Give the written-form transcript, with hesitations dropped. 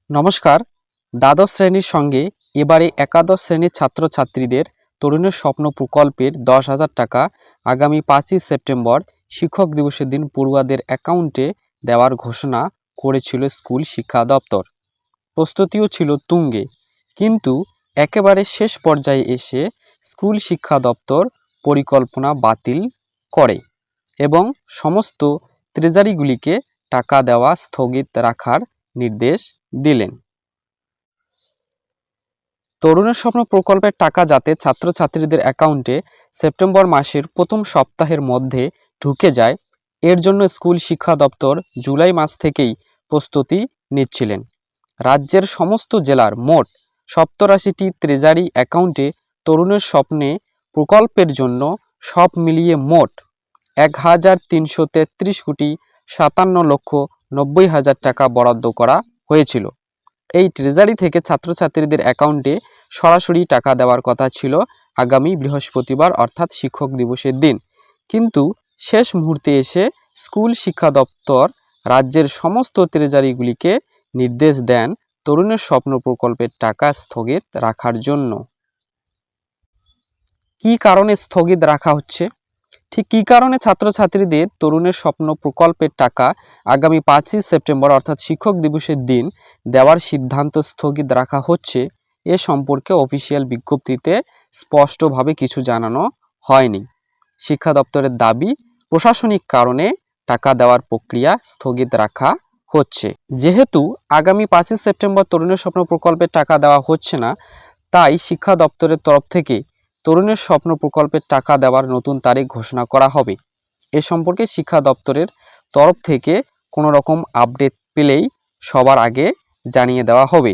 নমস্কার। দ্বাদশ শ্রেণীর সঙ্গে এবারে একাদশ শ্রেণীর ছাত্রছাত্রীদের তরুণের স্বপ্ন প্রকল্পের 10,000 টাকা আগামী 5ই সেপ্টেম্বর শিক্ষক দিবসের দিন পড়ুয়াদের অ্যাকাউন্টে দেওয়ার ঘোষণা করেছিল স্কুল শিক্ষা দপ্তর। প্রস্তুতিও ছিল তুঙ্গে, কিন্তু একেবারে শেষ পর্যায়ে এসে স্কুল শিক্ষা দপ্তর পরিকল্পনা বাতিল করে এবং সমস্ত ট্রেজারিগুলিকে টাকা দেওয়া স্থগিত রাখার নির্দেশ দিলেন। তরুণের স্বপ্ন প্রকল্পের টাকা যাতে ছাত্রছাত্রীদের অ্যাকাউন্টে সেপ্টেম্বর মাসের প্রথম সপ্তাহের মধ্যে ঢুকে যায়, এর জন্য স্কুল শিক্ষা দপ্তর জুলাই মাস থেকেই প্রস্তুতি নিচ্ছিলেন। রাজ্যের সমস্ত জেলার মোট 87টি ট্রেজারি অ্যাকাউন্টে তরুণের স্বপ্নে প্রকল্পের জন্য সব মিলিয়ে মোট 1,333 কোটি 57,90,000 টাকা বরাদ্দ করা হয়েছিল। এই ট্রেজারি থেকে ছাত্রছাত্রীদের অ্যাকাউন্টে সরাসরি টাকা দেওয়ার কথা ছিল আগামী বৃহস্পতিবার অর্থাৎ শিক্ষক দিবসের দিন, কিন্তু শেষ মুহূর্তে এসে স্কুল শিক্ষা দপ্তর রাজ্যের সমস্ত ট্রেজারিগুলিকে নির্দেশ দেন তরুণের স্বপ্ন প্রকল্পের টাকা স্থগিত রাখার জন্য। কী কারণে স্থগিত রাখা হচ্ছে? ঠিক কী কারণে ছাত্রছাত্রীদের তরুণের স্বপ্ন প্রকল্পের টাকা আগামী 5ই সেপ্টেম্বর অর্থাৎ শিক্ষক দিবসের দিন দেওয়ার সিদ্ধান্ত স্থগিত রাখা হচ্ছে, এ সম্পর্কে অফিসিয়াল বিজ্ঞপ্তিতে স্পষ্টভাবে কিছু জানানো হয়নি। শিক্ষা দপ্তরের দাবি, প্রশাসনিক কারণে টাকা দেওয়ার প্রক্রিয়া স্থগিত রাখা হচ্ছে। যেহেতু আগামী 5ই সেপ্টেম্বর তরুণের স্বপ্ন প্রকল্পের টাকা দেওয়া হচ্ছে না, তাই শিক্ষা দপ্তরের তরফ থেকে তরুণের স্বপ্ন প্রকল্পের টাকা দেওয়ার নতুন তারিখ ঘোষণা করা হবে। এ সম্পর্কে শিক্ষা দপ্তরের তরফ থেকে কোনো রকম আপডেট পেলেই সবার আগে জানিয়ে দেওয়া হবে।